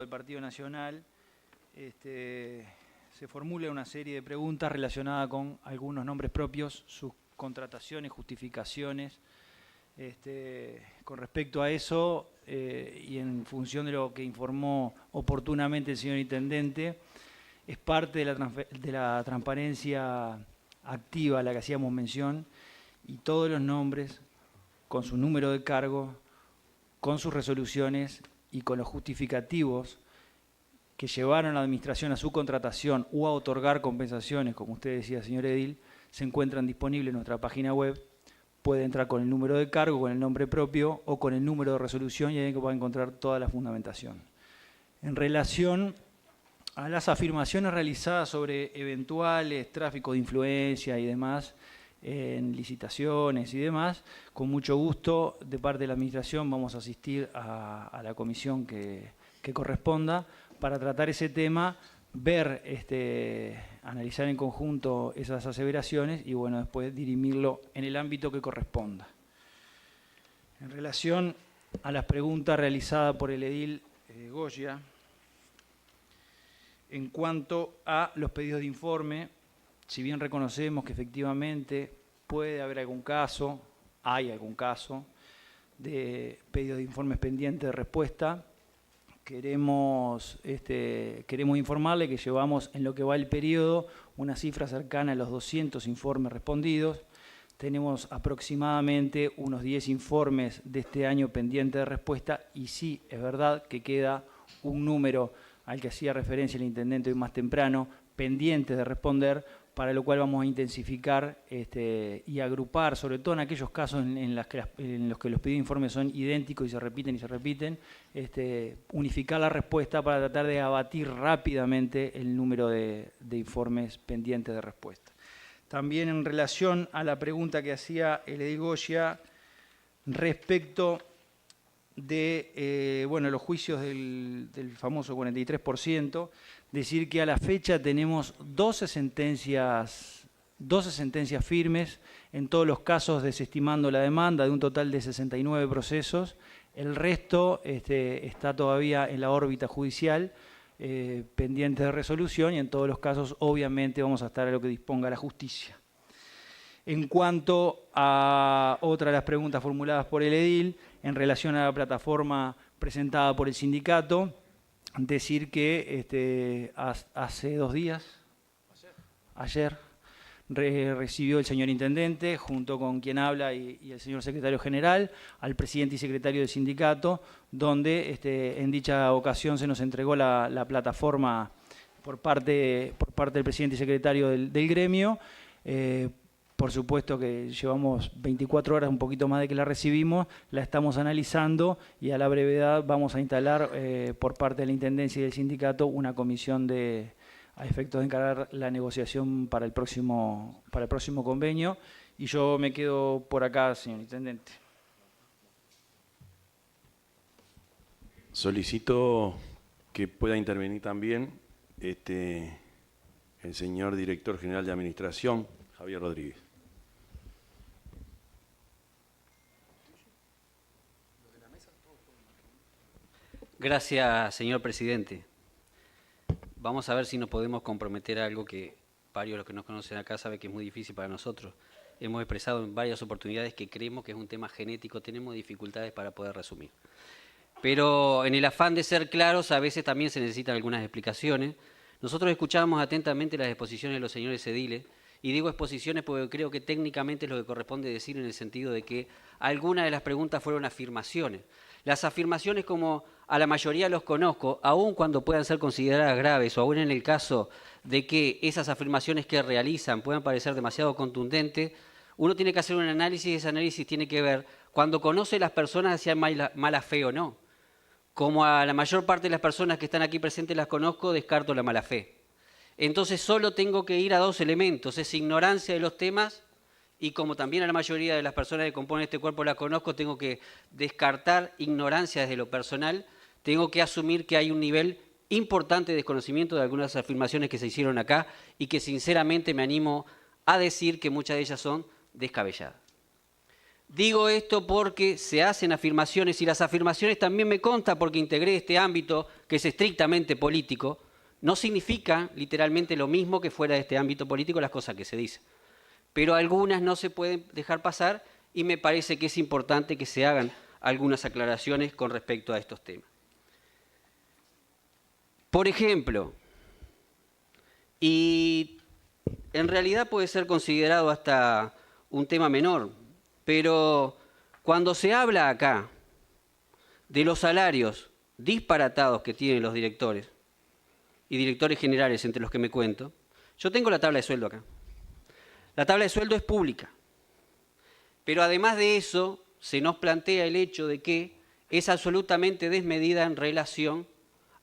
del Partido Nacional, se formula una serie de preguntas relacionadas con algunos nombres propios, sus contrataciones, justificaciones. Con respecto a eso, y en función de lo que informó oportunamente el señor Intendente, es parte de la transparencia activa a la que hacíamos mención, y todos los nombres, con su número de cargo, con sus resoluciones y con los justificativos que llevaron a la administración a su contratación o a otorgar compensaciones, como usted decía, señor Edil, se encuentran disponibles en nuestra página web. Puede entrar con el número de cargo, con el nombre propio o con el número de resolución, y ahí va a encontrar toda la fundamentación. En relación a las afirmaciones realizadas sobre eventuales tráfico de influencia y demás, en licitaciones y demás, con mucho gusto, de parte de la Administración, vamos a asistir a la comisión que corresponda para tratar ese tema, ver, analizar en conjunto esas aseveraciones y, bueno, después dirimirlo en el ámbito que corresponda. En relación a las preguntas realizadas por el edil Goya, en cuanto a los pedidos de informe, si bien reconocemos que efectivamente puede haber algún caso, hay algún caso de pedidos de informes pendientes de respuesta, queremos informarle que llevamos en lo que va el periodo una cifra cercana a los 200 informes respondidos. Tenemos aproximadamente unos 10 informes de este año pendientes de respuesta, y sí, es verdad que queda un número al que hacía referencia el Intendente hoy más temprano, pendientes de responder, para lo cual vamos a intensificar y agrupar, sobre todo en aquellos casos en los que los pedidos de informe son idénticos y se repiten, unificar la respuesta para tratar de abatir rápidamente el número de informes pendientes de respuesta. También en relación a la pregunta que hacía el edil Goya respecto de los juicios del famoso 43%, decir que a la fecha tenemos 12 sentencias firmes, en todos los casos desestimando la demanda, de un total de 69 procesos. El resto está todavía en la órbita judicial, pendiente de resolución, y en todos los casos obviamente vamos a estar a lo que disponga la justicia. En cuanto a otra de las preguntas formuladas por el edil, en relación a la plataforma presentada por el sindicato, decir que hace 2 días, ayer, recibió el señor Intendente, junto con quien habla y el señor Secretario General, al presidente y secretario del sindicato, donde en dicha ocasión se nos entregó la plataforma por parte del presidente y secretario del gremio. Por supuesto que llevamos 24 horas, un poquito más de que la recibimos, la estamos analizando y a la brevedad vamos a instalar por parte de la Intendencia y del sindicato una comisión a efectos de encarar la negociación para el próximo convenio. Y yo me quedo por acá, señor Intendente. Solicito que pueda intervenir también el señor Director General de Administración, Javier Rodríguez. Gracias, señor presidente. Vamos a ver si nos podemos comprometer a algo que varios de los que nos conocen acá saben que es muy difícil para nosotros. Hemos expresado en varias oportunidades que creemos que es un tema genético, tenemos dificultades para poder resumir. Pero en el afán de ser claros, a veces también se necesitan algunas explicaciones. Nosotros escuchábamos atentamente las exposiciones de los señores ediles, y digo exposiciones porque creo que técnicamente es lo que corresponde decir, en el sentido de que algunas de las preguntas fueron afirmaciones. Las afirmaciones, como a la mayoría los conozco, aun cuando puedan ser consideradas graves o aún en el caso de que esas afirmaciones que realizan puedan parecer demasiado contundentes, uno tiene que hacer un análisis, y ese análisis tiene que ver cuando conoce a las personas si hay mala fe o no. Como a la mayor parte de las personas que están aquí presentes las conozco, descarto la mala fe. Entonces solo tengo que ir a 2 elementos, es ignorancia de los temas, y como también a la mayoría de las personas que componen este cuerpo la conozco, tengo que descartar ignorancia desde lo personal, tengo que asumir que hay un nivel importante de desconocimiento de algunas afirmaciones que se hicieron acá, y que sinceramente me animo a decir que muchas de ellas son descabelladas. Digo esto porque se hacen afirmaciones y las afirmaciones también me consta porque integré este ámbito que es estrictamente político. No significa literalmente lo mismo que fuera de este ámbito político las cosas que se dicen. Pero algunas no se pueden dejar pasar y me parece que es importante que se hagan algunas aclaraciones con respecto a estos temas. Por ejemplo, y en realidad puede ser considerado hasta un tema menor, pero cuando se habla acá de los salarios disparatados que tienen los directores y directores generales entre los que me cuento, yo tengo la tabla de sueldo acá. La tabla de sueldo es pública, pero además de eso se nos plantea el hecho de que es absolutamente desmedida en relación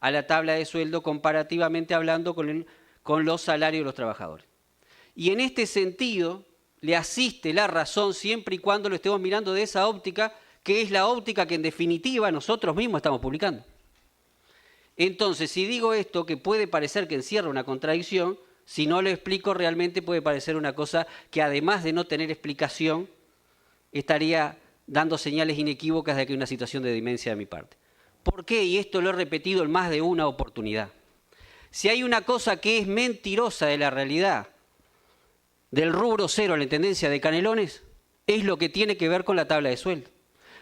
a la tabla de sueldo comparativamente hablando con los salarios de los trabajadores. Y en este sentido le asiste la razón siempre y cuando lo estemos mirando de esa óptica, que es la óptica que en definitiva nosotros mismos estamos publicando. Entonces, si digo esto, que puede parecer que encierra una contradicción, si no lo explico realmente puede parecer una cosa que además de no tener explicación, estaría dando señales inequívocas de que hay una situación de demencia de mi parte. ¿Por qué? Y esto lo he repetido en más de una oportunidad. Si hay una cosa que es mentirosa de la realidad, del rubro cero a la intendencia de Canelones, es lo que tiene que ver con la tabla de sueldo.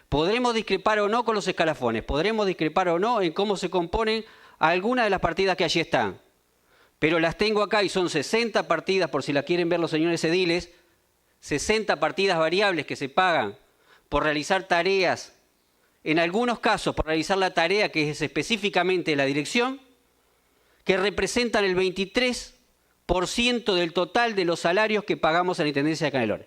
Podremos discrepar o no con los escalafones, podremos discrepar o no en cómo se componen algunas de las partidas que allí están, pero las tengo acá y son 60 partidas, por si las quieren ver los señores ediles, 60 partidas variables que se pagan por realizar tareas, en algunos casos por realizar la tarea que es específicamente la dirección, que representan el 23% del total de los salarios que pagamos en la Intendencia de Canelones.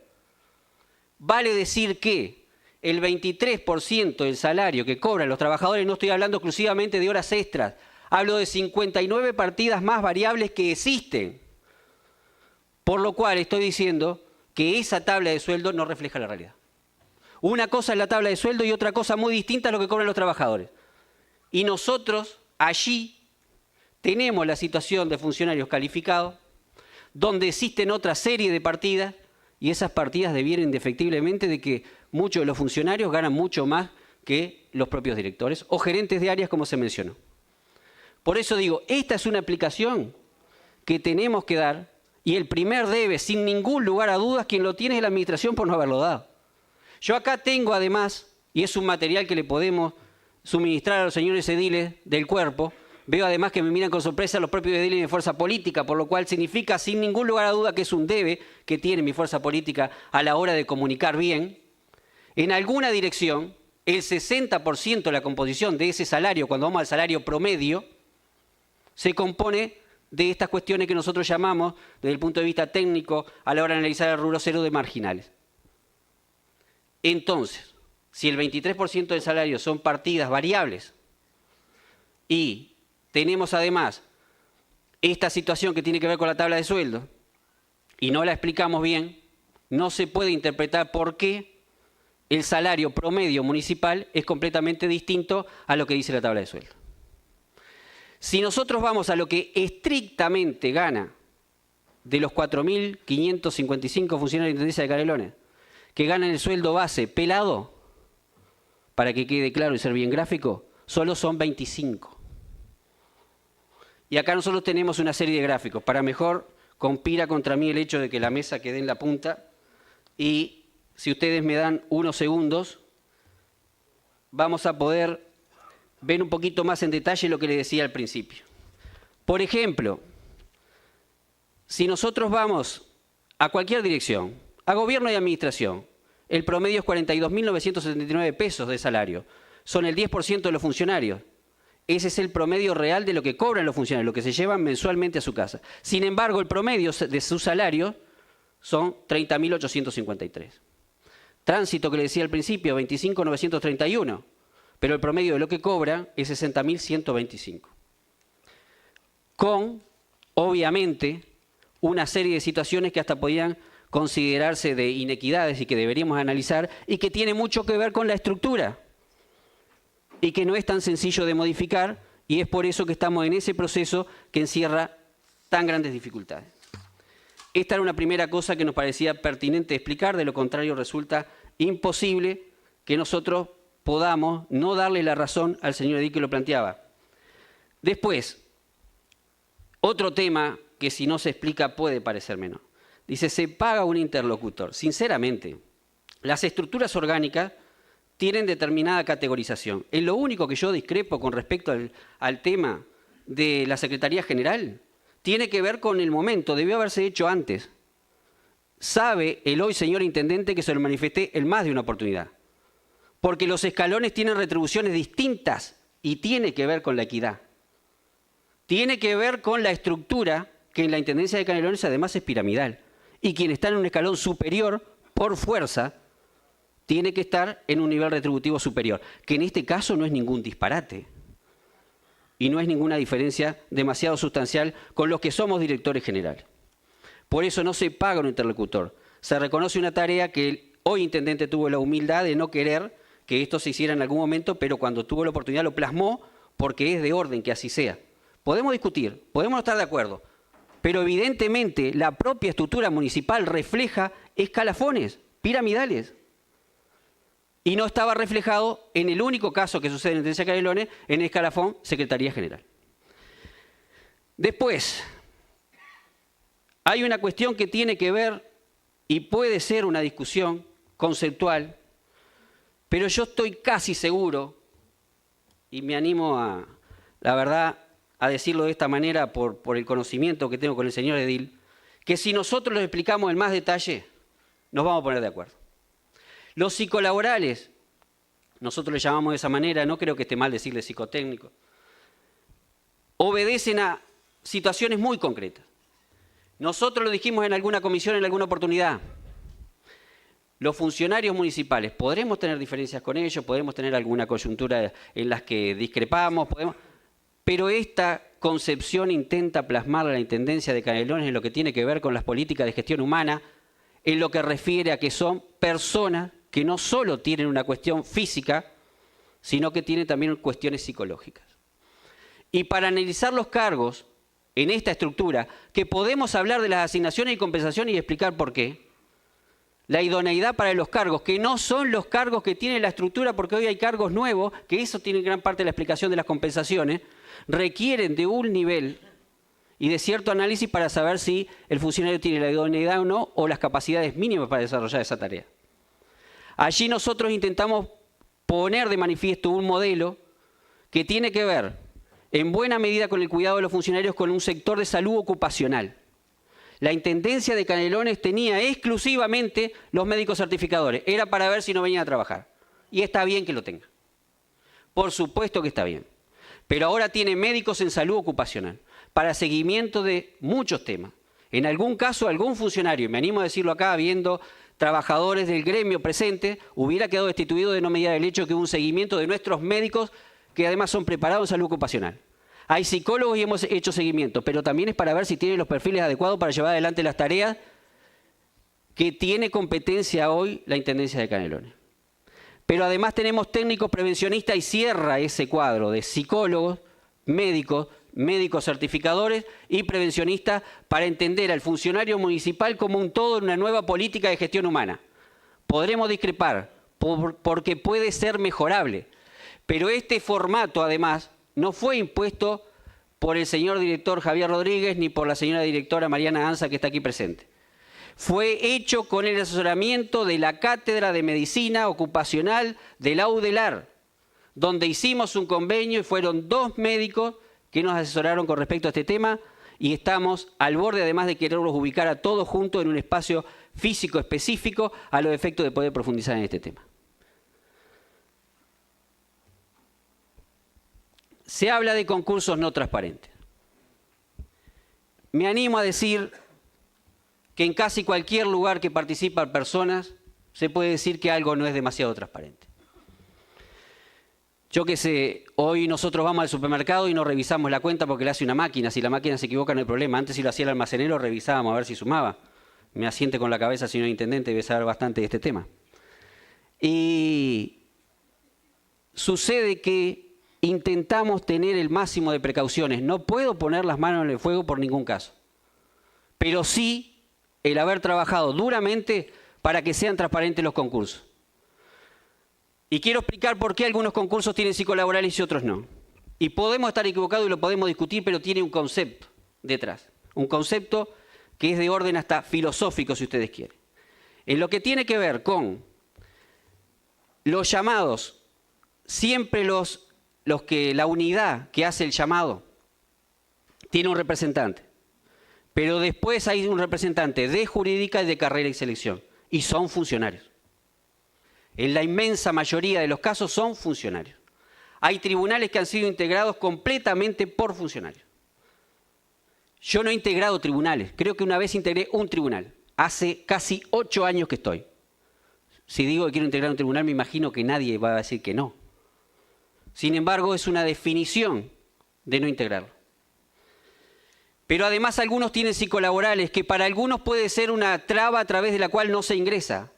Vale decir que el 23% del salario que cobran los trabajadores, no estoy hablando exclusivamente de horas extras, hablo de 59 partidas más variables que existen, por lo cual estoy diciendo que esa tabla de sueldo no refleja la realidad. Una cosa es la tabla de sueldo y otra cosa muy distinta es lo que cobran los trabajadores. Y nosotros allí tenemos la situación de funcionarios calificados, donde existen otra serie de partidas, y esas partidas devienen indefectiblemente de que muchos de los funcionarios ganan mucho más que los propios directores o gerentes de áreas, como se mencionó. Por eso digo, esta es una aplicación que tenemos que dar, y el primer debe, sin ningún lugar a dudas, quien lo tiene es la administración por no haberlo dado. Yo acá tengo además, y es un material que le podemos suministrar a los señores ediles del cuerpo, veo además que me miran con sorpresa los propios ediles de mi fuerza política, por lo cual significa sin ningún lugar a duda que es un debe que tiene mi fuerza política a la hora de comunicar bien. En alguna dirección, el 60% de la composición de ese salario, cuando vamos al salario promedio, se compone de estas cuestiones que nosotros llamamos, desde el punto de vista técnico, a la hora de analizar el rubro cero de marginales. Entonces, si el 23% del salario son partidas variables y tenemos además esta situación que tiene que ver con la tabla de sueldo y no la explicamos bien, no se puede interpretar por qué el salario promedio municipal es completamente distinto a lo que dice la tabla de sueldo. Si nosotros vamos a lo que estrictamente gana de los 4.555 funcionarios de la Intendencia de Canelones, que ganan el sueldo base pelado, para que quede claro y ser bien gráfico, solo son 25. Y acá nosotros tenemos una serie de gráficos. Para mejor, conspira contra mí el hecho de que la mesa quede en la punta. Y si ustedes me dan unos segundos, vamos a poder ver un poquito más en detalle lo que les decía al principio. Por ejemplo, si nosotros vamos a cualquier dirección, a gobierno y administración, el promedio es 42.979 pesos de salario. Son el 10% de los funcionarios. Ese es el promedio real de lo que cobran los funcionarios, lo que se llevan mensualmente a su casa. Sin embargo, el promedio de su salario son 30.853. Tránsito, que le decía al principio, 25.931. Pero el promedio de lo que cobra es 60.125. Con, obviamente, una serie de situaciones que hasta podían considerarse de inequidades y que deberíamos analizar y que tiene mucho que ver con la estructura y que no es tan sencillo de modificar, y es por eso que estamos en ese proceso que encierra tan grandes dificultades. Esta era una primera cosa que nos parecía pertinente explicar, de lo contrario resulta imposible que nosotros podamos no darle la razón al señor Edil que lo planteaba. Después, otro tema que si no se explica puede parecer menor. Dice, se paga un interlocutor. Sinceramente, las estructuras orgánicas tienen determinada categorización. Es lo único que yo discrepo con respecto al tema de la Secretaría General. Tiene que ver con el momento, debió haberse hecho antes. Sabe el hoy señor Intendente que se lo manifesté en más de una oportunidad. Porque los escalones tienen retribuciones distintas y tiene que ver con la equidad. Tiene que ver con la estructura que en la Intendencia de Canelones además es piramidal. Y quien está en un escalón superior, por fuerza, tiene que estar en un nivel retributivo superior, que en este caso no es ningún disparate y no es ninguna diferencia demasiado sustancial con los que somos directores generales. Por eso no se paga un interlocutor. Se reconoce una tarea que el hoy intendente tuvo la humildad de no querer que esto se hiciera en algún momento, pero cuando tuvo la oportunidad lo plasmó porque es de orden que así sea. Podemos discutir, podemos no estar de acuerdo, pero evidentemente la propia estructura municipal refleja escalafones piramidales. Y no estaba reflejado en el único caso que sucede en la Intendencia de Canelones, en el escalafón Secretaría General. Después, hay una cuestión que tiene que ver, y puede ser una discusión conceptual, pero yo estoy casi seguro, y me animo a, la verdad, a decirlo de esta manera por el conocimiento que tengo con el señor Edil, que si nosotros lo explicamos en más detalle, nos vamos a poner de acuerdo. Los psicolaborales, nosotros le llamamos de esa manera, no creo que esté mal decirle psicotécnico, obedecen a situaciones muy concretas. Nosotros lo dijimos en alguna comisión, en alguna oportunidad. Los funcionarios municipales, podremos tener diferencias con ellos, podremos tener alguna coyuntura en las que discrepamos, pero esta concepción intenta plasmar a la Intendencia de Canelones en lo que tiene que ver con las políticas de gestión humana, en lo que refiere a que son personas que no solo tienen una cuestión física, sino que tienen también cuestiones psicológicas. Y para analizar los cargos en esta estructura, que podemos hablar de las asignaciones y compensaciones y explicar por qué, la idoneidad para los cargos, que no son los cargos que tiene la estructura, porque hoy hay cargos nuevos, que eso tiene gran parte de la explicación de las compensaciones, requieren de un nivel y de cierto análisis para saber si el funcionario tiene la idoneidad o no, o las capacidades mínimas para desarrollar esa tarea. Allí nosotros intentamos poner de manifiesto un modelo que tiene que ver, en buena medida con el cuidado de los funcionarios, con un sector de salud ocupacional. La Intendencia de Canelones tenía exclusivamente los médicos certificadores. Era para ver si no venían a trabajar. Y está bien que lo tenga. Por supuesto que está bien. Pero ahora tiene médicos en salud ocupacional para seguimiento de muchos temas. En algún caso, algún funcionario, y me animo a decirlo acá, habiendo trabajadores del gremio presentes, hubiera quedado destituido de no medida del hecho que hubo un seguimiento de nuestros médicos que además son preparados en salud ocupacional. Hay psicólogos y hemos hecho seguimiento, pero también es para ver si tienen los perfiles adecuados para llevar adelante las tareas que tiene competencia hoy la Intendencia de Canelones. Pero además tenemos técnicos prevencionistas y cierra ese cuadro de psicólogos, médicos, médicos certificadores y prevencionistas para entender al funcionario municipal como un todo en una nueva política de gestión humana. Podremos discrepar porque puede ser mejorable, pero este formato además no fue impuesto por el señor director Javier Rodríguez ni por la señora directora Mariana Anza, que está aquí presente. Fue hecho con el asesoramiento de la Cátedra de Medicina Ocupacional de la UDELAR, donde hicimos un convenio y fueron 2 médicos que nos asesoraron con respecto a este tema y estamos al borde, además de quererlos ubicar a todos juntos en un espacio físico específico a los efectos de poder profundizar en este tema. Se habla de concursos no transparentes. Me animo a decir que en casi cualquier lugar que participan personas se puede decir que algo no es demasiado transparente. Yo qué sé, hoy nosotros vamos al supermercado y no revisamos la cuenta porque le hace una máquina. Si la máquina se equivoca no hay problema. Antes si lo hacía el almacenero revisábamos a ver si sumaba. Me asiente con la cabeza, señor intendente, debe saber bastante de este tema. Y sucede que intentamos tener el máximo de precauciones. No puedo poner las manos en el fuego por ningún caso. Pero sí el haber trabajado duramente para que sean transparentes los concursos. Y quiero explicar por qué algunos concursos tienen psicolaborales y otros no. Y podemos estar equivocados y lo podemos discutir, pero tiene un concepto detrás. Un concepto que es de orden hasta filosófico, si ustedes quieren. En lo que tiene que ver con los llamados, siempre la unidad que hace el llamado tiene un representante. Pero después hay un representante de jurídica y de carrera y selección. Y son funcionarios. En la inmensa mayoría de los casos son funcionarios. Hay tribunales que han sido integrados completamente por funcionarios. Yo no he integrado tribunales. Creo que una vez integré un tribunal. Hace casi 8 años que estoy. Si digo que quiero integrar un tribunal, me imagino que nadie va a decir que no. Sin embargo, es una definición de no integrarlo. Pero además algunos tienen psicolaborales, que para algunos puede ser una traba a través de la cual no se ingresa.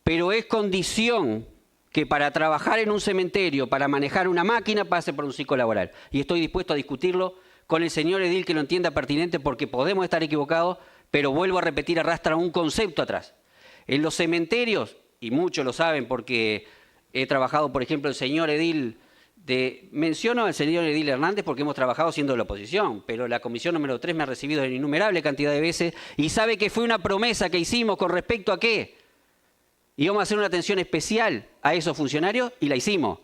Pero es condición que para trabajar en un cementerio, para manejar una máquina, pase por un psicolaboral. Y estoy dispuesto a discutirlo con el señor edil que lo entienda pertinente, porque podemos estar equivocados, pero vuelvo a repetir, arrastra un concepto atrás. En los cementerios, y muchos lo saben porque he trabajado, por ejemplo, el señor edil, menciono al señor edil Hernández porque hemos trabajado siendo de la oposición, pero la comisión número 3 me ha recibido en innumerable cantidad de veces y sabe que fue una promesa que hicimos con respecto a qué. Íbamos a hacer una atención especial a esos funcionarios y la hicimos.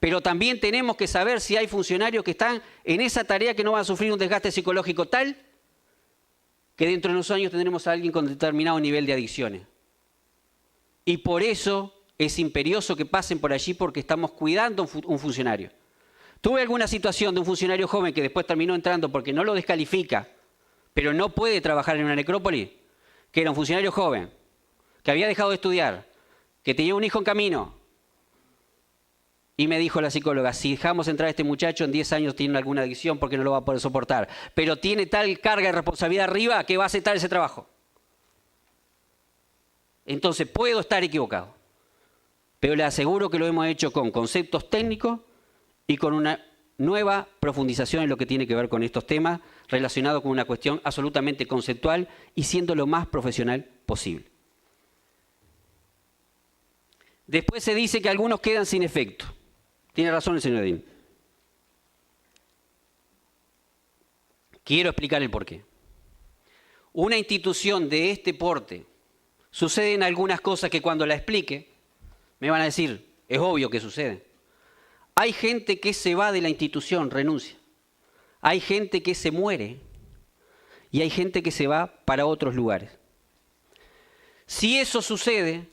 Pero también tenemos que saber si hay funcionarios que están en esa tarea que no van a sufrir un desgaste psicológico tal que dentro de unos años tendremos a alguien con determinado nivel de adicciones. Y por eso es imperioso que pasen por allí porque estamos cuidando un funcionario. Tuve alguna situación de un funcionario joven que después terminó entrando porque no lo descalifica, pero no puede trabajar en una necrópolis, que era un funcionario joven, que había dejado de estudiar, que tenía un hijo en camino. Y me dijo la psicóloga, si dejamos entrar a este muchacho en 10 años tiene alguna adicción porque no lo va a poder soportar, pero tiene tal carga de responsabilidad arriba que va a aceptar ese trabajo. Entonces puedo estar equivocado, pero le aseguro que lo hemos hecho con conceptos técnicos y con una nueva profundización en lo que tiene que ver con estos temas relacionados con una cuestión absolutamente conceptual y siendo lo más profesional posible. Después se dice que algunos quedan sin efecto. Tiene razón el señor edil. Quiero explicar el porqué. Una institución de este porte, suceden algunas cosas que cuando la explique, me van a decir, es obvio que sucede. Hay gente que se va de la institución, renuncia. Hay gente que se muere. Y hay gente que se va para otros lugares. Si eso sucede,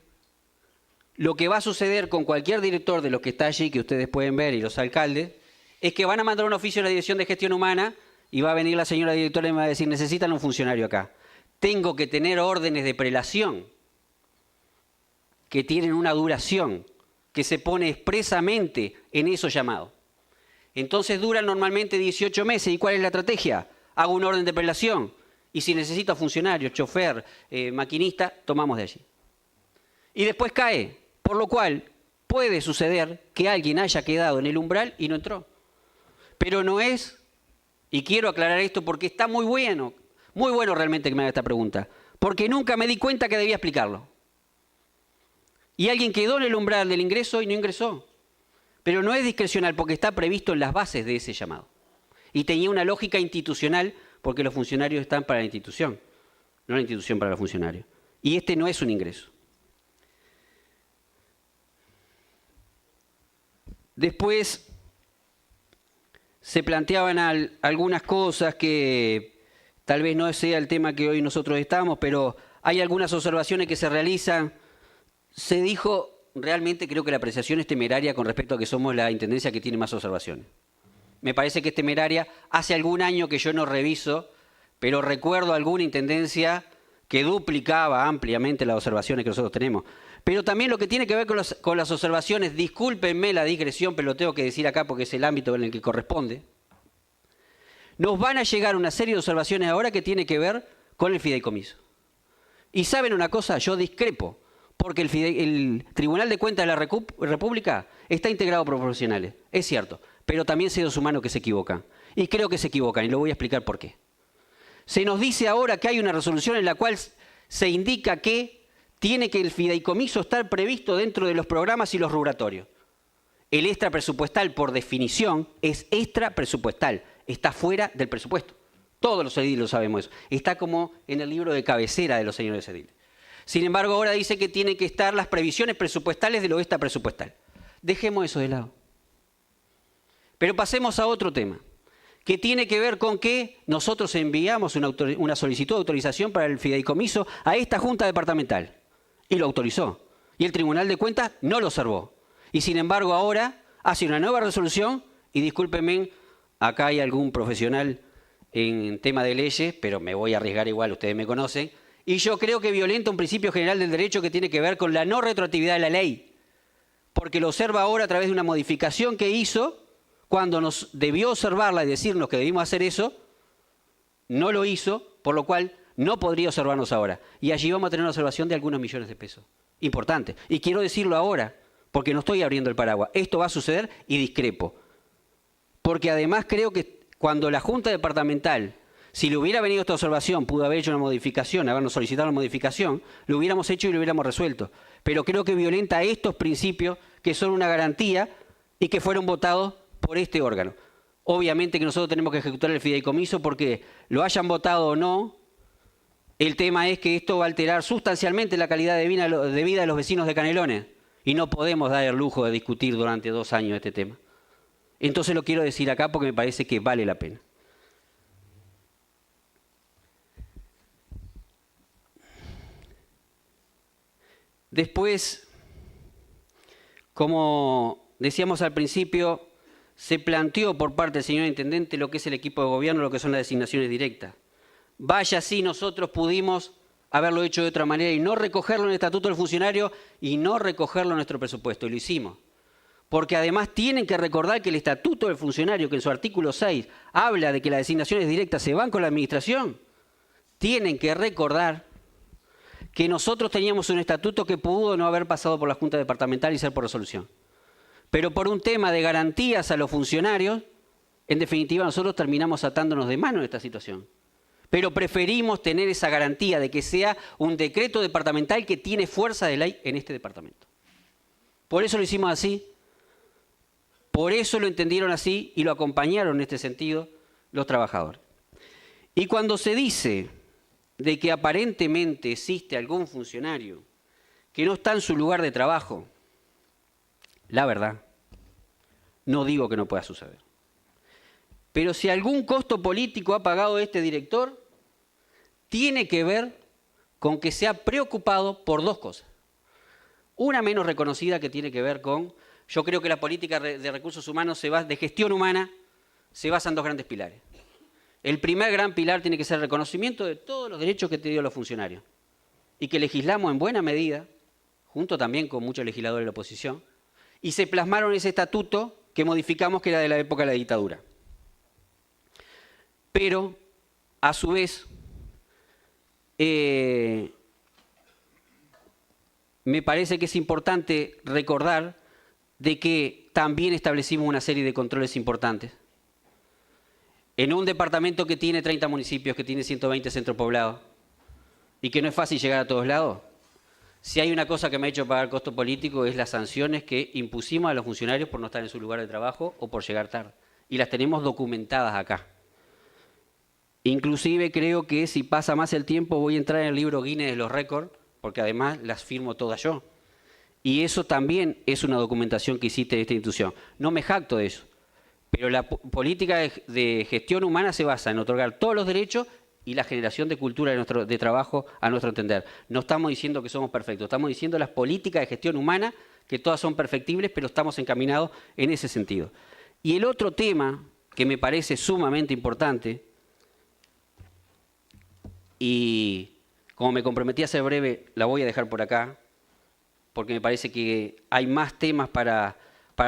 lo que va a suceder con cualquier director de los que está allí, que ustedes pueden ver, y los alcaldes, es que van a mandar un oficio a la Dirección de Gestión Humana y va a venir la señora directora y me va a decir, necesitan un funcionario acá. Tengo que tener órdenes de prelación que tienen una duración que se pone expresamente en esos llamados. Entonces duran normalmente 18 meses. ¿Y cuál es la estrategia? Hago un orden de prelación y si necesito funcionario, chofer, maquinista, tomamos de allí. Y después cae. Por lo cual, puede suceder que alguien haya quedado en el umbral y no entró. Pero no es, y quiero aclarar esto porque está muy bueno realmente que me haga esta pregunta, porque nunca me di cuenta que debía explicarlo. Y alguien quedó en el umbral del ingreso y no ingresó. Pero no es discrecional porque está previsto en las bases de ese llamado. Y tenía una lógica institucional porque los funcionarios están para la institución, no la institución para los funcionarios. Y este no es un ingreso. Después se planteaban algunas cosas que tal vez no sea el tema que hoy nosotros estamos, pero hay algunas observaciones que se realizan. Se dijo, realmente creo que la apreciación es temeraria con respecto a que somos la intendencia que tiene más observaciones. Me parece que es temeraria. Hace algún año que yo no reviso, pero recuerdo alguna intendencia que duplicaba ampliamente las observaciones que nosotros tenemos. Pero también lo que tiene que ver con las observaciones, discúlpenme la digresión, pero lo tengo que decir acá porque es el ámbito en el que corresponde. Nos van a llegar una serie de observaciones ahora que tiene que ver con el fideicomiso. Y ¿saben una cosa? Yo discrepo, porque el Tribunal de Cuentas de la República está integrado por profesionales, es cierto, pero también seres humanos que se equivocan. Y creo que se equivocan, y lo voy a explicar por qué. Se nos dice ahora que hay una resolución en la cual se indica que tiene que el fideicomiso estar previsto dentro de los programas y los rubratorios. El extrapresupuestal, por definición, es extrapresupuestal, está fuera del presupuesto. Todos los ediles lo sabemos eso. Está como en el libro de cabecera de los señores ediles. Sin embargo, ahora dice que tienen que estar las previsiones presupuestales de lo extrapresupuestal. Dejemos eso de lado. Pero pasemos a otro tema, que tiene que ver con que nosotros enviamos una solicitud de autorización para el fideicomiso a esta Junta Departamental. Y lo autorizó. Y el Tribunal de Cuentas no lo observó. Y sin embargo ahora hace una nueva resolución, y discúlpenme, acá hay algún profesional en tema de leyes, pero me voy a arriesgar igual, ustedes me conocen, y yo creo que violenta un principio general del derecho que tiene que ver con la no retroactividad de la ley, porque lo observa ahora a través de una modificación que hizo, cuando nos debió observarla y decirnos que debimos hacer eso, no lo hizo, por lo cual no podría observarnos ahora. Y allí vamos a tener una observación de algunos millones de pesos. Importante. Y quiero decirlo ahora, porque no estoy abriendo el paraguas. Esto va a suceder y discrepo. Porque además creo que cuando la Junta Departamental, si le hubiera venido esta observación, pudo haber hecho una modificación, habernos solicitado una modificación, lo hubiéramos hecho y lo hubiéramos resuelto. Pero creo que violenta estos principios que son una garantía y que fueron votados por este órgano. Obviamente que nosotros tenemos que ejecutar el fideicomiso porque lo hayan votado o no, el tema es que esto va a alterar sustancialmente la calidad de vida de los vecinos de Canelones y no podemos dar el lujo de discutir durante 2 años este tema. Entonces lo quiero decir acá porque me parece que vale la pena. Después, como decíamos al principio, se planteó por parte del señor Intendente lo que es el equipo de gobierno, lo que son las designaciones directas. Vaya si nosotros pudimos haberlo hecho de otra manera y no recogerlo en el Estatuto del Funcionario y no recogerlo en nuestro presupuesto, y lo hicimos. Porque además tienen que recordar que el Estatuto del Funcionario, que en su artículo 6 habla de que las designaciones directas se van con la administración, tienen que recordar que nosotros teníamos un estatuto que pudo no haber pasado por la Junta Departamental y ser por resolución. Pero por un tema de garantías a los funcionarios, en definitiva nosotros terminamos atándonos de mano en esta situación. Pero preferimos tener esa garantía de que sea un decreto departamental que tiene fuerza de ley en este departamento. Por eso lo hicimos así, por eso lo entendieron así y lo acompañaron en este sentido los trabajadores. Y cuando se dice de que aparentemente existe algún funcionario que no está en su lugar de trabajo, la verdad, no digo que no pueda suceder. Pero si algún costo político ha pagado este director, tiene que ver con que se ha preocupado por 2 cosas. Una menos reconocida que tiene que ver con, yo creo que la política de recursos humanos de gestión humana se basa en 2 grandes pilares. El primer gran pilar tiene que ser el reconocimiento de todos los derechos que te dio los funcionarios y que legislamos en buena medida, junto también con muchos legisladores de la oposición, y se plasmaron en ese estatuto que modificamos, que era de la época de la dictadura. Pero, a su vez, me parece que es importante recordar de que también establecimos una serie de controles importantes. En un departamento que tiene 30 municipios, que tiene 120 centros poblados, y que no es fácil llegar a todos lados, si hay una cosa que me ha hecho pagar costo político es las sanciones que impusimos a los funcionarios por no estar en su lugar de trabajo o por llegar tarde. Y las tenemos documentadas acá. Inclusive creo que si pasa más el tiempo voy a entrar en el libro Guinness de los récords, porque además las firmo todas yo. Y eso también es una documentación que hiciste de esta institución. No me jacto de eso. Pero la política de gestión humana se basa en otorgar todos los derechos y la generación de cultura de trabajo a nuestro entender. No estamos diciendo que somos perfectos, estamos diciendo las políticas de gestión humana, que todas son perfectibles, pero estamos encaminados en ese sentido. Y el otro tema que me parece sumamente importante, y como me comprometí a ser breve, la voy a dejar por acá, porque me parece que hay más temas para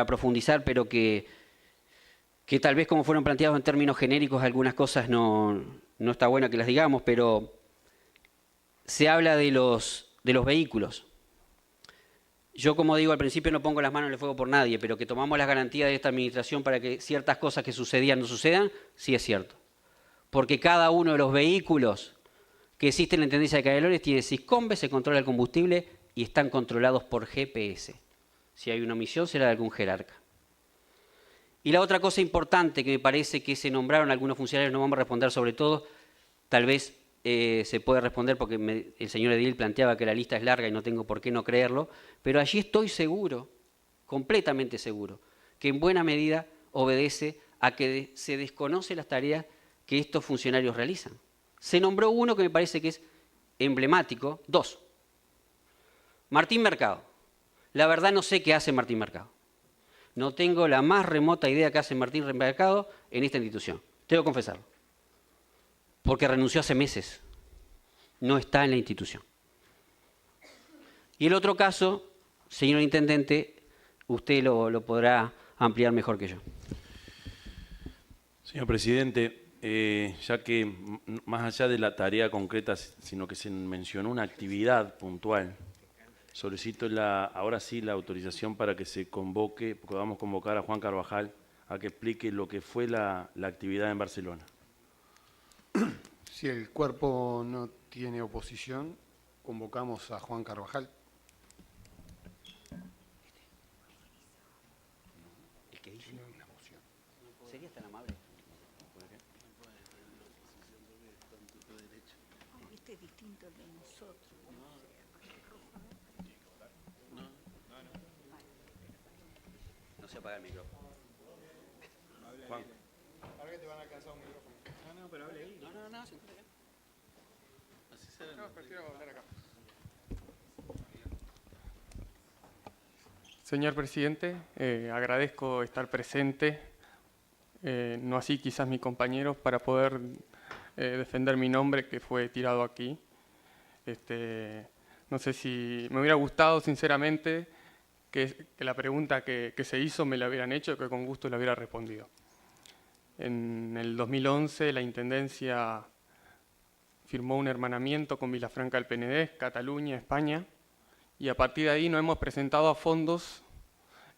profundizar, pero que tal vez como fueron planteados en términos genéricos, algunas cosas no está bueno que las digamos, pero se habla de los vehículos. Yo, como digo, al principio no pongo las manos en el fuego por nadie, pero que tomamos las garantías de esta administración para que ciertas cosas que sucedían no sucedan, sí es cierto. Porque cada uno de los vehículos que existe en la Intendencia de Canelones, tiene SISCOMBE, se controla el combustible y están controlados por GPS. Si hay una omisión será de algún jerarca. Y la otra cosa importante que me parece que se nombraron algunos funcionarios, no vamos a responder sobre todo, tal vez se puede responder porque el señor Edil planteaba que la lista es larga y no tengo por qué no creerlo, pero allí estoy seguro, completamente seguro, que en buena medida obedece a que se desconoce las tareas que estos funcionarios realizan. Se nombró uno que me parece que es emblemático, dos. Martín Mercado. La verdad no sé qué hace Martín Mercado. No tengo la más remota idea qué hace Martín Mercado en esta institución. Tengo que confesarlo. Porque renunció hace meses. No está en la institución. Y el otro caso, señor Intendente, usted lo podrá ampliar mejor que yo. Señor Presidente, ya que más allá de la tarea concreta, sino que se mencionó una actividad puntual, solicito ahora sí la autorización para que se convoque, podamos convocar a Juan Carvajal a que explique lo que fue la actividad en Barcelona. Si el cuerpo no tiene oposición, convocamos a Juan Carvajal. ¿El que dice? ¿Sería tan amable? Este es distinto al de nosotros. No se apaga el micrófono. Juan. Ahora que te van a alcanzar un micrófono. No, pero hable ahí. No, siéntate acá. No, prefiero hablar acá. Señor Presidente, agradezco estar presente, no así quizás mis compañeros, para poder defender mi nombre que fue tirado aquí. No sé si me hubiera gustado sinceramente que la pregunta que se hizo me la hubieran hecho, que con gusto la hubiera respondido. En el 2011 la Intendencia firmó un hermanamiento con Vilafranca del Penedès, Cataluña, España, y a partir de ahí nos hemos presentado a fondos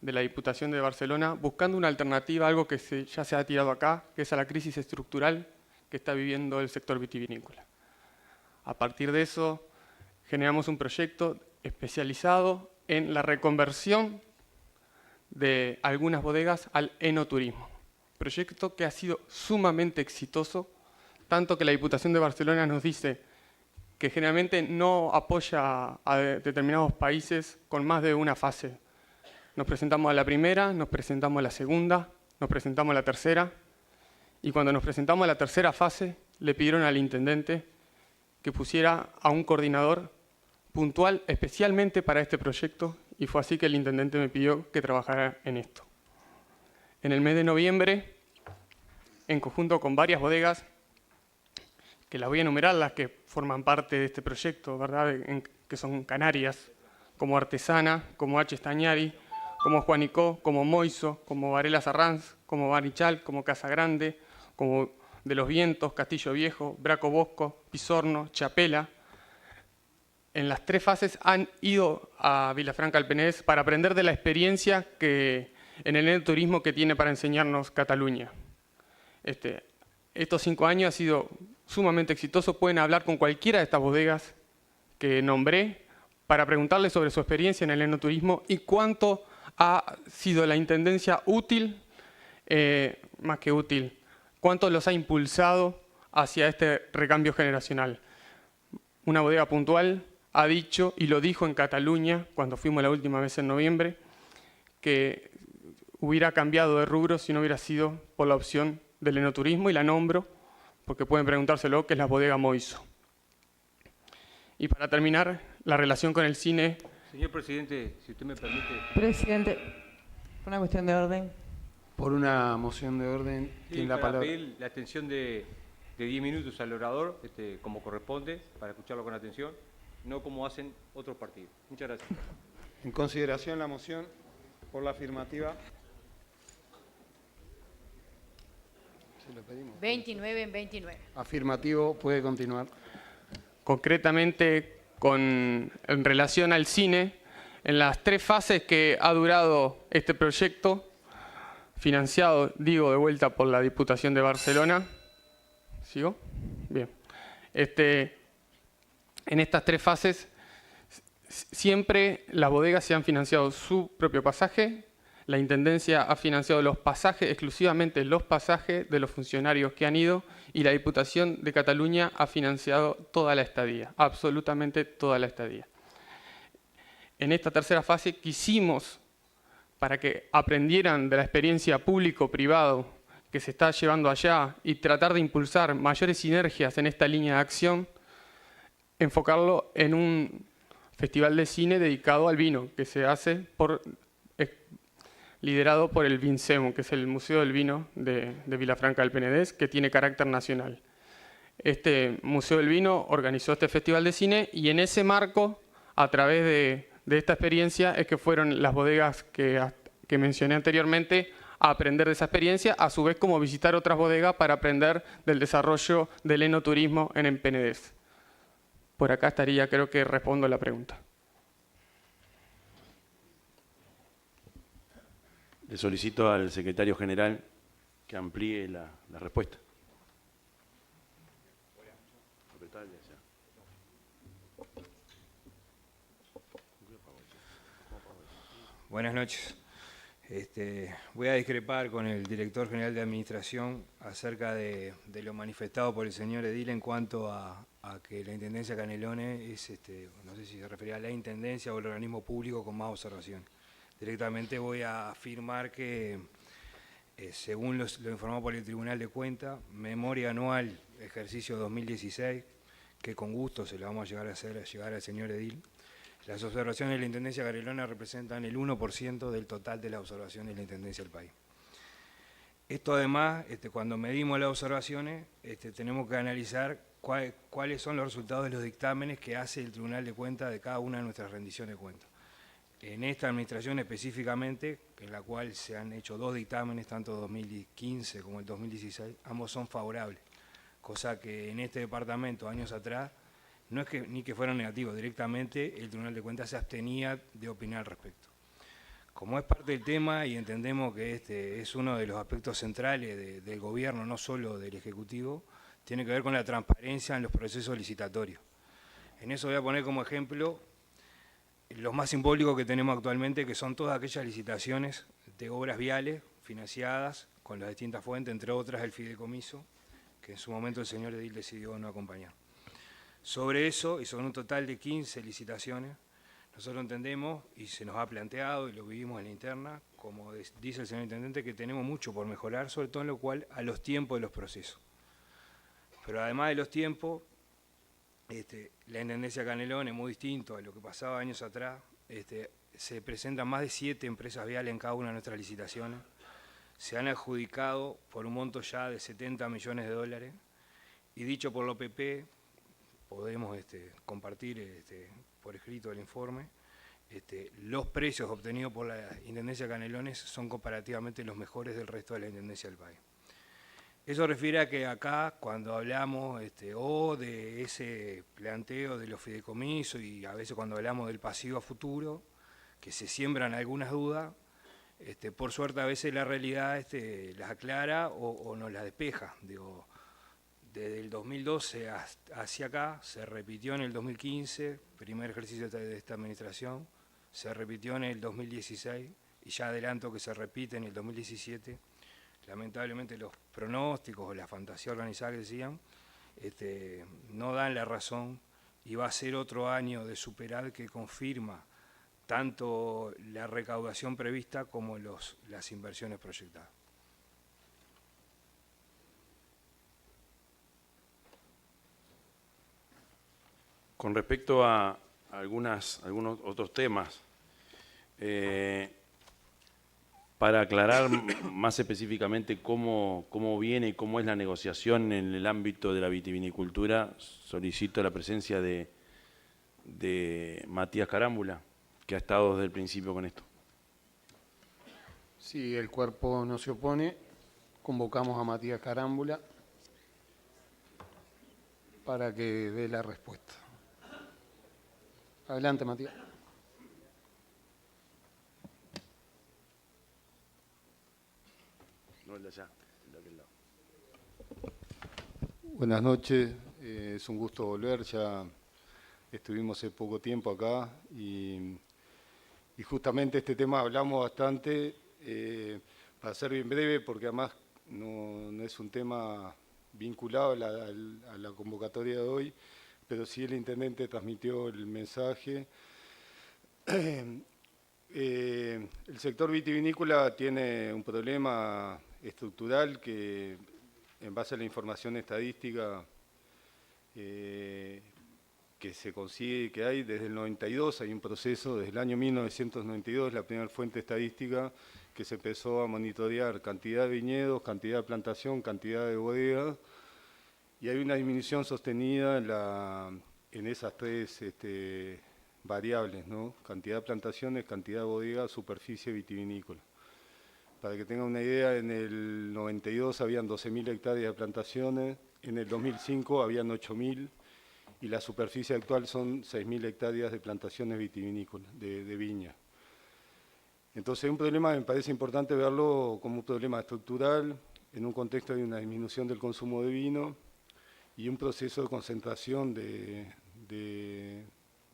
de la Diputación de Barcelona buscando una alternativa a algo que ya se ha tirado acá, que es a la crisis estructural que está viviendo el sector vitivinícola. A partir de eso generamos un proyecto especializado en la reconversión de algunas bodegas al enoturismo. Proyecto que ha sido sumamente exitoso, tanto que la Diputación de Barcelona nos dice que generalmente no apoya a determinados países con más de una fase. Nos presentamos a la primera, nos presentamos a la segunda, nos presentamos a la tercera, y cuando nos presentamos a la tercera fase, le pidieron al intendente que pusiera a un coordinador puntual especialmente para este proyecto, y fue así que el intendente me pidió que trabajara en esto. En el mes de noviembre, en conjunto con varias bodegas, que las voy a enumerar, las que forman parte de este proyecto, ¿verdad? Que son canarias, como Artesana, como H. Stañari, como Juanicó, como Moiso, como Varela Sarranz, como Barichal, como Casa Grande, como De los Vientos, Castillo Viejo, Braco Bosco, Pisorno, Chapela. En las tres fases han ido a Vilafranca del Penedès para aprender de la experiencia que en el enoturismo que tiene para enseñarnos Cataluña. Estos 5 años ha sido sumamente exitoso. Pueden hablar con cualquiera de estas bodegas que nombré para preguntarles sobre su experiencia en el enoturismo y cuánto ha sido la Intendencia útil, más que útil, cuánto los ha impulsado hacia este recambio generacional. Una bodega puntual ha dicho, y lo dijo en Cataluña, cuando fuimos la última vez en noviembre, que hubiera cambiado de rubro si no hubiera sido por la opción del enoturismo, y la nombro porque pueden preguntárselo, que es la bodega Moiso. Y para terminar, la relación con el cine. Señor Presidente, si usted me permite. Presidente, por una cuestión de orden. Por una moción de orden, tiene la para palabra. pedir la atención de 10 minutos al orador, como corresponde, para escucharlo con atención, no como hacen otros partidos. Muchas gracias. En consideración la moción, por la afirmativa. Se lo pedimos. 29 en 29. Afirmativo, puede continuar. Concretamente, en relación al cine, en las 3 fases que ha durado este proyecto, financiado, digo, de vuelta por la Diputación de Barcelona. ¿Sigo? Bien. en estas tres fases siempre las bodegas se han financiado su propio pasaje, la Intendencia ha financiado los pasajes, exclusivamente los pasajes de los funcionarios que han ido, y la Diputación de Cataluña ha financiado toda la estadía, absolutamente toda la estadía. En esta tercera fase quisimos, para que aprendieran de la experiencia público-privado que se está llevando allá y tratar de impulsar mayores sinergias en esta línea de acción, enfocarlo en un festival de cine dedicado al vino, que se hace liderado por el Vinsemo, que es el Museo del Vino de Vilafranca del Penedès, que tiene carácter nacional. Este Museo del Vino organizó este festival de cine y en ese marco, a través de esta experiencia, es que fueron las bodegas que mencioné anteriormente a aprender de esa experiencia, a su vez como visitar otras bodegas para aprender del desarrollo del enoturismo en el Penedès. Por acá estaría, creo que respondo la pregunta. Le solicito al secretario general que amplíe la respuesta. Buenas noches. Voy a discrepar con el director general de Administración acerca de lo manifestado por el señor Edil en cuanto a que la Intendencia Canelones es, no sé si se refería a la Intendencia o el organismo público con más observación. Directamente voy a afirmar que, según lo informado por el Tribunal de Cuentas, memoria anual ejercicio 2016, que con gusto se la vamos a llegar al señor Edil, las observaciones de la Intendencia Canelona representan el 1% del total de las observaciones de la Intendencia del país. Esto además, cuando medimos las observaciones, tenemos que analizar cuáles son los resultados de los dictámenes que hace el Tribunal de Cuentas de cada una de nuestras rendiciones de cuentas. En esta administración específicamente, en la cual se han hecho 2 dictámenes, tanto 2015 como el 2016, ambos son favorables, cosa que en este departamento, años atrás, no es ni que fueran negativos, directamente el Tribunal de Cuentas se abstenía de opinar al respecto. Como es parte del tema y entendemos que este es uno de los aspectos centrales del gobierno, no solo del Ejecutivo, tiene que ver con la transparencia en los procesos licitatorios. En eso voy a poner como ejemplo los más simbólicos que tenemos actualmente, que son todas aquellas licitaciones de obras viales financiadas con las distintas fuentes, entre otras el fideicomiso, que en su momento el señor Edil decidió no acompañar. Sobre eso, y sobre un total de 15 licitaciones, nosotros entendemos, y se nos ha planteado, y lo vivimos en la interna, como dice el señor Intendente, que tenemos mucho por mejorar, sobre todo en lo cual a los tiempos de los procesos. Pero además de los tiempos, la Intendencia Canelones, muy distinto a lo que pasaba años atrás, se presentan más de 7 empresas viales en cada una de nuestras licitaciones, se han adjudicado por un monto ya de 70 millones de dólares, y dicho por la OPP, podemos compartir por escrito el informe, los precios obtenidos por la Intendencia Canelones son comparativamente los mejores del resto de la Intendencia del país. Eso refiere a que acá, cuando hablamos o de ese planteo de los fideicomisos y a veces cuando hablamos del pasivo a futuro, que se siembran algunas dudas, por suerte a veces la realidad las aclara o nos las despeja. Digo, desde el 2012 hacia acá, se repitió en el 2015, primer ejercicio de esta administración, se repitió en el 2016 y ya adelanto que se repite en el 2017. Lamentablemente los pronósticos o la fantasía organizada que decían no dan la razón y va a ser otro año de superávit que confirma tanto la recaudación prevista como las inversiones proyectadas. Con respecto a algunos otros temas, para aclarar más específicamente cómo viene y cómo es la negociación en el ámbito de la vitivinicultura, solicito la presencia de Matías Carámbula, que ha estado desde el principio con esto. Si el cuerpo no se opone, convocamos a Matías Carámbula para que dé la respuesta. Adelante, Matías. No, el de allá, el de aquel lado. Buenas noches, es un gusto volver, ya estuvimos hace poco tiempo acá y justamente este tema hablamos bastante, para ser bien breve, porque además no es un tema vinculado a la convocatoria de hoy, pero sí el intendente transmitió el mensaje. El sector vitivinícola tiene un problema estructural que, en base a la información estadística que se consigue, que hay desde el 92, hay un proceso, desde el año 1992, la primera fuente estadística, que se empezó a monitorear cantidad de viñedos, cantidad de plantación, cantidad de bodegas, y hay una disminución sostenida en esas tres variables, ¿no? Cantidad de plantaciones, cantidad de bodegas, superficie vitivinícola. Para que tengan una idea, en el 92 habían 12.000 hectáreas de plantaciones, en el 2005 habían 8.000, y la superficie actual son 6.000 hectáreas de plantaciones vitivinícolas, de viña. Entonces, un problema me parece importante verlo como un problema estructural, en un contexto de una disminución del consumo de vino y un proceso de concentración de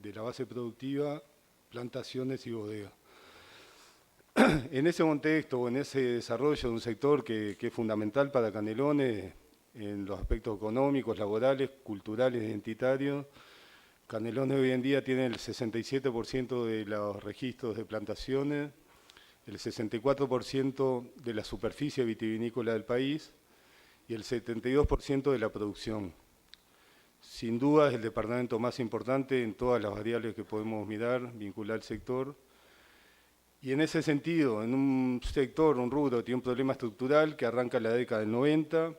la base productiva, plantaciones y bodegas. En ese contexto o en ese desarrollo de un sector que es fundamental para Canelones, en los aspectos económicos, laborales, culturales, identitarios, Canelones hoy en día tiene el 67% de los registros de plantaciones, el 64% de la superficie vitivinícola del país y el 72% de la producción. Sin duda es el departamento más importante en todas las variables que podemos mirar, vincular al sector. Y en ese sentido, en un sector, un rubro, tiene un problema estructural que arranca en la década del 90,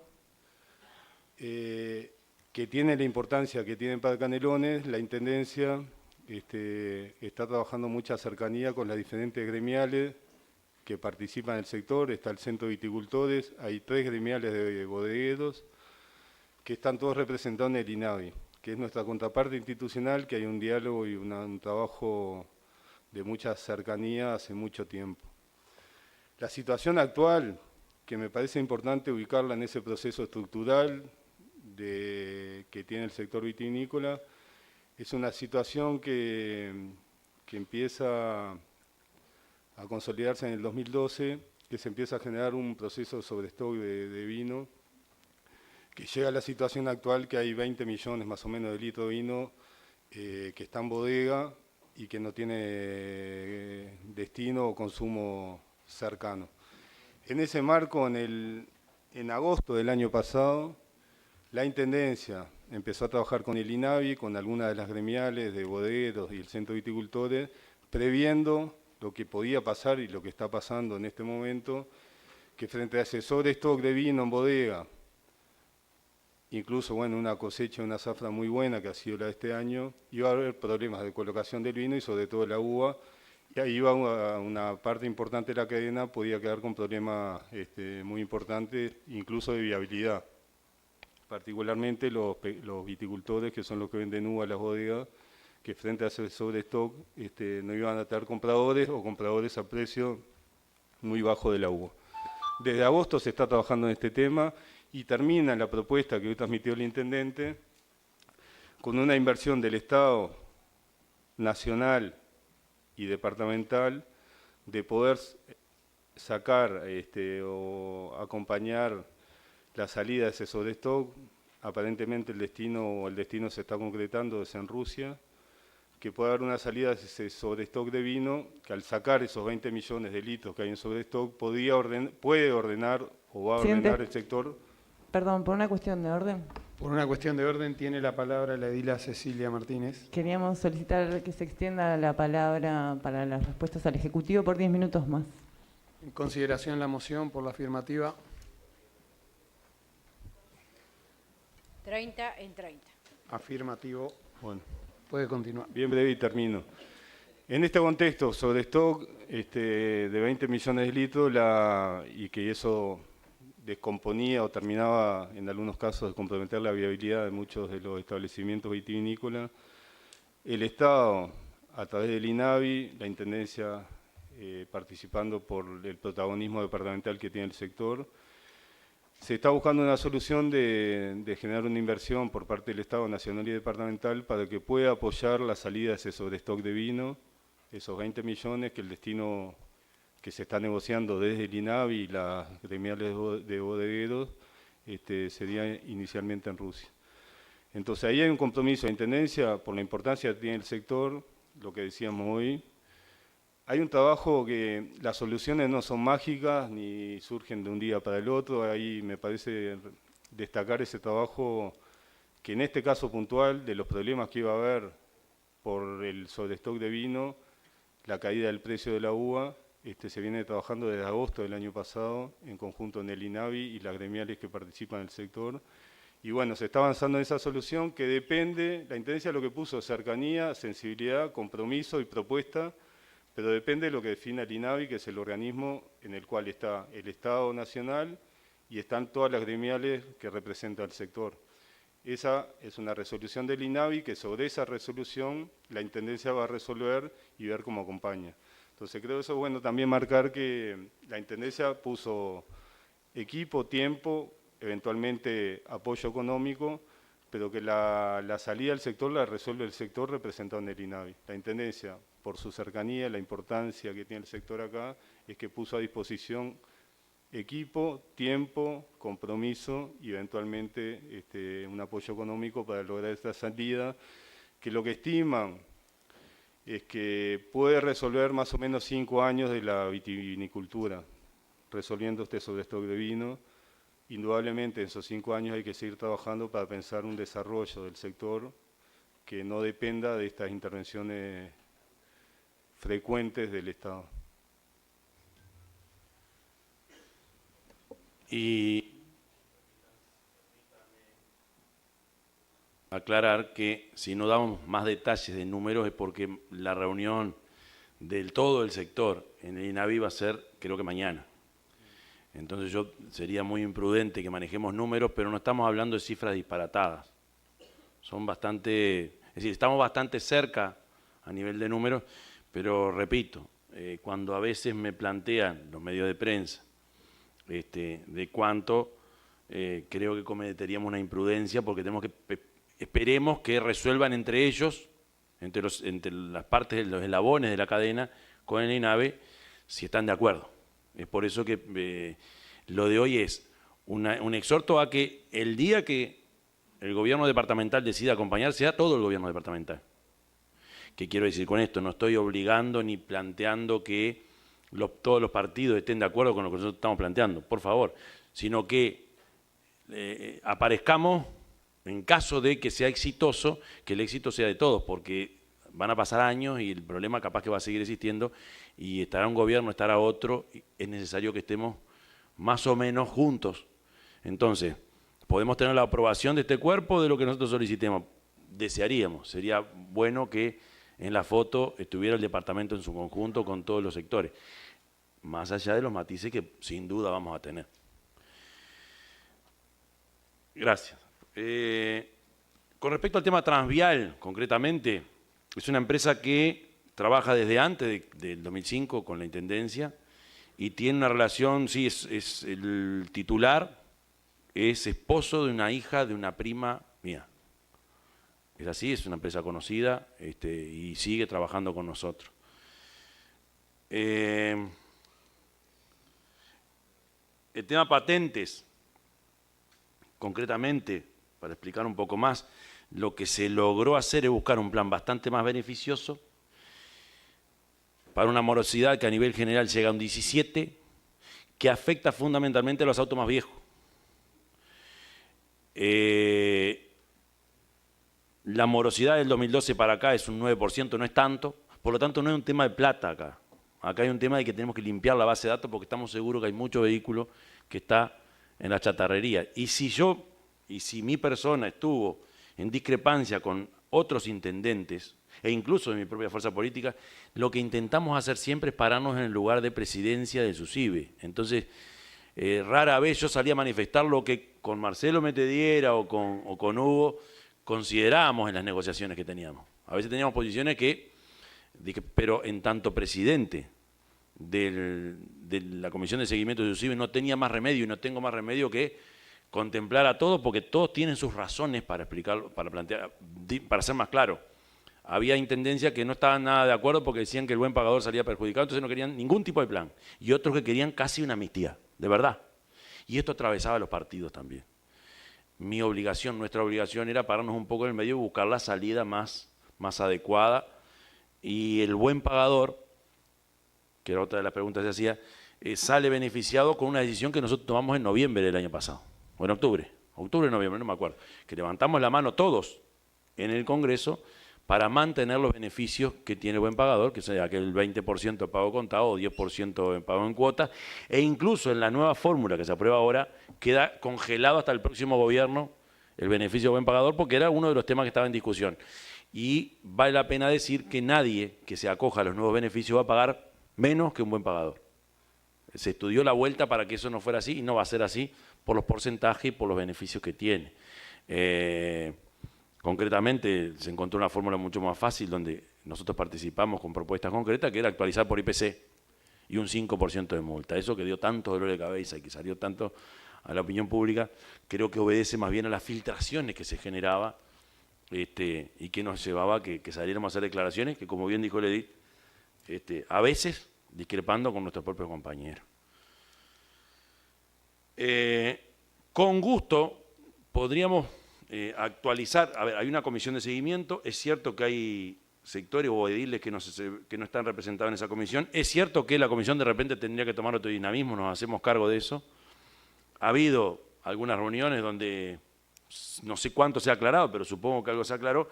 que tiene la importancia que tiene para Canelones. La Intendencia está trabajando mucha cercanía con las diferentes gremiales que participan en el sector. Está el Centro de Viticultores, hay 3 gremiales de bodegueros que están todos representados en el INAVI, que es nuestra contraparte institucional, que hay un diálogo y un trabajo de mucha cercanía hace mucho tiempo. La situación actual, que me parece importante ubicarla en ese proceso estructural que tiene el sector vitivinícola, es una situación que empieza a consolidarse en el 2012, que se empieza a generar un proceso de sobrestock de vino, que llega a la situación actual que hay 20 millones más o menos de litros de vino que está en bodega y que no tiene destino o consumo cercano. En ese marco, en agosto del año pasado, la Intendencia empezó a trabajar con el INAVI, con algunas de las gremiales de bodegueros y el Centro de Viticultores, previendo lo que podía pasar y lo que está pasando en este momento, que frente a ese sobrestock de vino en bodega, incluso una cosecha, una zafra muy buena que ha sido la de este año, iba a haber problemas de colocación del vino y sobre todo la uva, y ahí iba una parte importante de la cadena, podía quedar con problemas muy importantes, incluso de viabilidad. Particularmente los viticultores, que son los que venden uva a las bodegas, que frente a ese sobrestock no iban a tener compradores o compradores a precio muy bajo de la uva. Desde agosto se está trabajando en este tema y termina la propuesta que hoy transmitió el intendente con una inversión del Estado nacional y departamental de poder sacar o acompañar la salida de ese sobrestock. Aparentemente el destino se está concretando desde en Rusia, que puede haber una salida de ese sobrestock de vino, que al sacar esos 20 millones de litros que hay en sobrestock, puede ordenar o va a ordenar el sector. Perdón, por una cuestión de orden. Por una cuestión de orden tiene la palabra la edila Cecilia Martínez. Queríamos solicitar que se extienda la palabra para las respuestas al Ejecutivo por 10 minutos más. En consideración la moción por la afirmativa. 30 en 30. Afirmativo. Bueno, puede continuar. Bien breve y termino. En este contexto, sobre stock de 20 millones de litros y que eso descomponía o terminaba en algunos casos de comprometer la viabilidad de muchos de los establecimientos vitivinícolas, el Estado, a través del INAVI, la Se está buscando una solución de generar una inversión por parte del Estado nacional y departamental para que pueda apoyar la salida de ese sobrestock de vino, esos 20 millones que el destino que se está negociando desde el INAVI y las gremiales de bodegueros sería inicialmente en Rusia. Entonces ahí hay un compromiso de Intendencia por la importancia que tiene el sector, lo que decíamos hoy. Hay un trabajo que las soluciones no son mágicas ni surgen de un día para el otro. Ahí me parece destacar ese trabajo que en este caso puntual de los problemas que iba a haber por el sobrestock de vino, la caída del precio de la uva, se viene trabajando desde agosto del año pasado en conjunto en el INAVI y las gremiales que participan en el sector. Y bueno, se está avanzando en esa solución que depende, la Intendencia lo que puso, cercanía, sensibilidad, compromiso y propuesta, pero depende de lo que define el INAVI, que es el organismo en el cual está el Estado Nacional y están todas las gremiales que representan al sector. Esa es una resolución del INAVI que sobre esa resolución la Intendencia va a resolver y ver cómo acompaña. Entonces creo que eso es bueno también marcar que la Intendencia puso equipo, tiempo, eventualmente apoyo económico, pero que la salida del sector la resuelve el sector representado en el INAVI. La Intendencia, por su cercanía, la importancia que tiene el sector acá, es que puso a disposición equipo, tiempo, compromiso y eventualmente un apoyo económico para lograr esta salida, que lo que estiman es que puede resolver más o menos 5 años de la vitivinicultura, resolviendo este sobrestock de vino. Indudablemente en esos 5 años hay que seguir trabajando para pensar un desarrollo del sector que no dependa de estas intervenciones frecuentes del Estado. Y aclarar que si no damos más detalles de números es porque la reunión del todo el sector en el INAVI va a ser, creo que mañana. Entonces sería muy imprudente que manejemos números, pero no estamos hablando de cifras disparatadas. Son bastante, es decir, estamos bastante cerca a nivel de números, pero repito, cuando a veces me plantean los medios de prensa de cuánto, creo que cometeríamos una imprudencia porque tenemos que esperemos que resuelvan entre ellos, entre las partes de los eslabones de la cadena con el INAVI, si están de acuerdo. Es por eso que lo de hoy es un exhorto a que el día que el gobierno departamental decida acompañar, sea todo el gobierno departamental. ¿Qué quiero decir con esto? No estoy obligando ni planteando que todos los partidos estén de acuerdo con lo que nosotros estamos planteando, por favor, sino que aparezcamos en caso de que sea exitoso, que el éxito sea de todos, porque van a pasar años y el problema capaz que va a seguir existiendo y estará un gobierno, estará otro, es necesario que estemos más o menos juntos. Entonces, podemos tener la aprobación de este cuerpo de lo que nosotros solicitemos. Desearíamos, sería bueno que en la foto estuviera el departamento en su conjunto con todos los sectores, más allá de los matices que sin duda vamos a tener. Gracias. Con respecto al tema transvial, concretamente, es una empresa que trabaja desde antes del 2005 con la Intendencia y tiene una relación, sí, es el titular, es esposo de una hija de una prima mía. Es así, es una empresa conocida y sigue trabajando con nosotros. El tema patentes, concretamente, para explicar un poco más, lo que se logró hacer es buscar un plan bastante más beneficioso para una morosidad que a nivel general llega a un 17, que afecta fundamentalmente a los autos más viejos. La morosidad del 2012 para acá es un 9%, no es tanto, por lo tanto no es un tema de plata acá. Acá hay un tema de que tenemos que limpiar la base de datos porque estamos seguros que hay mucho vehículo que está en la chatarrería. Y si mi persona estuvo en discrepancia con otros intendentes, e incluso de mi propia fuerza política, lo que intentamos hacer siempre es pararnos en el lugar de presidencia del SUSIBE. Entonces, rara vez yo salía a manifestar lo que con Marcelo Metediera o con Hugo considerábamos en las negociaciones que teníamos. A veces teníamos posiciones pero en tanto presidente de la Comisión de Seguimiento de SUSIBE no tenía más remedio y no tengo más remedio que contemplar a todos, porque todos tienen sus razones para explicarlo, para plantear, para ser más claro. Había intendencias que no estaban nada de acuerdo porque decían que el buen pagador salía perjudicado, entonces no querían ningún tipo de plan. Y otros que querían casi una amnistía, de verdad. Y esto atravesaba los partidos también. Mi obligación, nuestra obligación era pararnos un poco en el medio y buscar la salida más adecuada. Y el buen pagador, que era otra de las preguntas que se hacía, sale beneficiado con una decisión que nosotros tomamos en noviembre del año pasado, o en octubre, noviembre, no me acuerdo, que levantamos la mano todos en el Congreso para mantener los beneficios que tiene el buen pagador, que sea aquel 20% de pago contado o 10% de pago en cuotas, e incluso en la nueva fórmula que se aprueba ahora, queda congelado hasta el próximo gobierno el beneficio de buen pagador, porque era uno de los temas que estaba en discusión. Y vale la pena decir que nadie que se acoja a los nuevos beneficios va a pagar menos que un buen pagador. Se estudió la vuelta para que eso no fuera así y no va a ser así por los porcentajes y por los beneficios que tiene. Concretamente se encontró una fórmula mucho más fácil donde nosotros participamos con propuestas concretas, que era actualizar por IPC y un 5% de multa. Eso que dio tanto dolor de cabeza y que salió tanto a la opinión pública, creo que obedece más bien a las filtraciones que se generaba y que nos llevaba a que saliéramos a hacer declaraciones que, como bien dijo el edil, a veces discrepando con nuestros propios compañeros. Con gusto podríamos actualizar, a ver, hay una comisión de seguimiento, es cierto que hay sectores o ediles que no están representados en esa comisión, es cierto que la comisión de repente tendría que tomar otro dinamismo, nos hacemos cargo de eso. Ha habido algunas reuniones donde no sé cuánto se ha aclarado, pero supongo que algo se aclaró.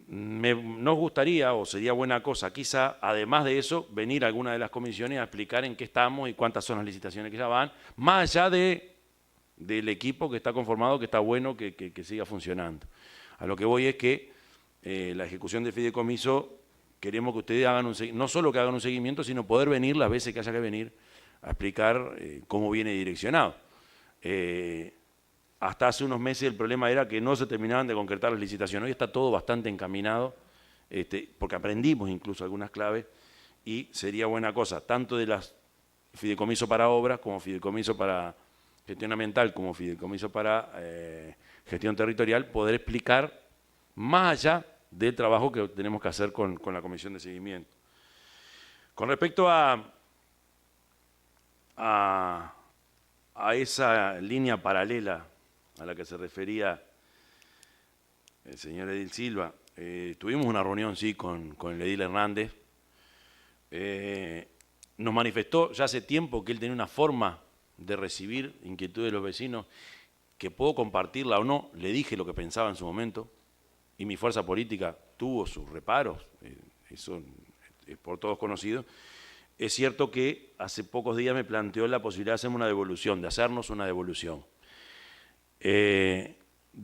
Nos gustaría, o sería buena cosa, quizá, además de eso, venir a alguna de las comisiones a explicar en qué estamos y cuántas son las licitaciones que ya van, más allá del equipo que está conformado, que está bueno que siga funcionando. A lo que voy es que la ejecución del fideicomiso, queremos que ustedes hagan no solo que hagan un seguimiento, sino poder venir las veces que haya que venir a explicar cómo viene direccionado. Hasta hace unos meses el problema era que no se terminaban de concretar las licitaciones. Hoy está todo bastante encaminado, porque aprendimos incluso algunas claves, y sería buena cosa, tanto de las fideicomiso para obras, como fideicomiso para gestión ambiental, como fideicomiso para gestión territorial, poder explicar más allá del trabajo que tenemos que hacer con la comisión de seguimiento. Con respecto a esa línea paralela a la que se refería el señor Edil Silva, tuvimos una reunión, sí, con el Edil Hernández. Nos manifestó ya hace tiempo que él tenía una forma de recibir inquietudes de los vecinos, que puedo compartirla o no. Le dije lo que pensaba en su momento, y mi fuerza política tuvo sus reparos, eso es por todos conocido. Es cierto que hace pocos días me planteó la posibilidad de hacernos una devolución. De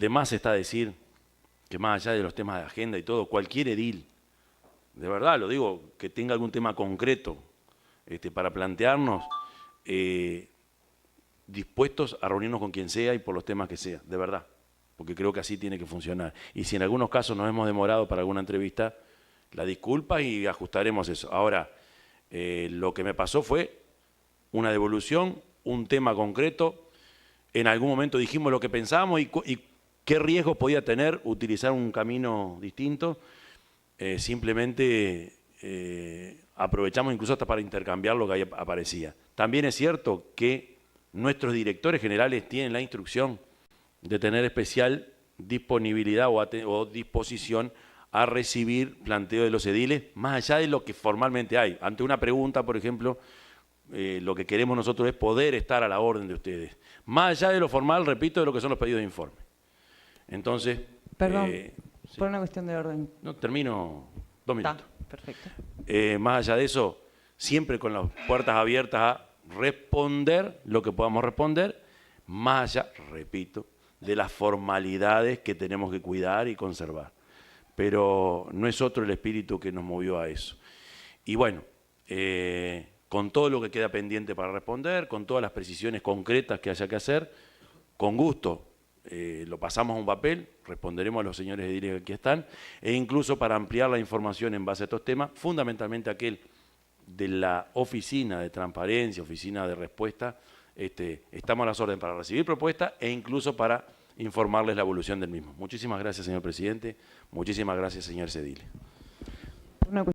más está decir que más allá de los temas de agenda y todo, cualquier edil, de verdad lo digo, que tenga algún tema concreto para plantearnos, dispuestos a reunirnos con quien sea y por los temas que sea, de verdad, porque creo que así tiene que funcionar. Y si en algunos casos nos hemos demorado para alguna entrevista, la disculpa y ajustaremos eso. Ahora, lo que me pasó fue una devolución, un tema concreto. En algún momento dijimos lo que pensábamos y qué riesgos podía tener utilizar un camino distinto. Simplemente aprovechamos incluso hasta para intercambiar lo que ahí aparecía. También es cierto que nuestros directores generales tienen la instrucción de tener especial disponibilidad o disposición a recibir planteo de los ediles, más allá de lo que formalmente hay. Ante una pregunta, por ejemplo, lo que queremos nosotros es poder estar a la orden de ustedes. Más allá de lo formal, repito, de lo que son los pedidos de informe. Entonces... Perdón, sí. por una cuestión de orden. No, termino 2 minutos. Perfecto. Más allá de eso, siempre con las puertas abiertas a responder lo que podamos responder, más allá, repito, de las formalidades que tenemos que cuidar y conservar. Pero no es otro el espíritu que nos movió a eso. Y bueno, con todo lo que queda pendiente para responder, con todas las precisiones concretas que haya que hacer, con gusto lo pasamos a un papel, responderemos a los señores ediles que aquí están, e incluso para ampliar la información en base a estos temas, fundamentalmente aquel de la oficina de transparencia, oficina de respuesta, estamos a las órdenes para recibir propuestas e incluso para informarles la evolución del mismo. Muchísimas gracias, señor presidente. Muchísimas gracias, señor Cedile.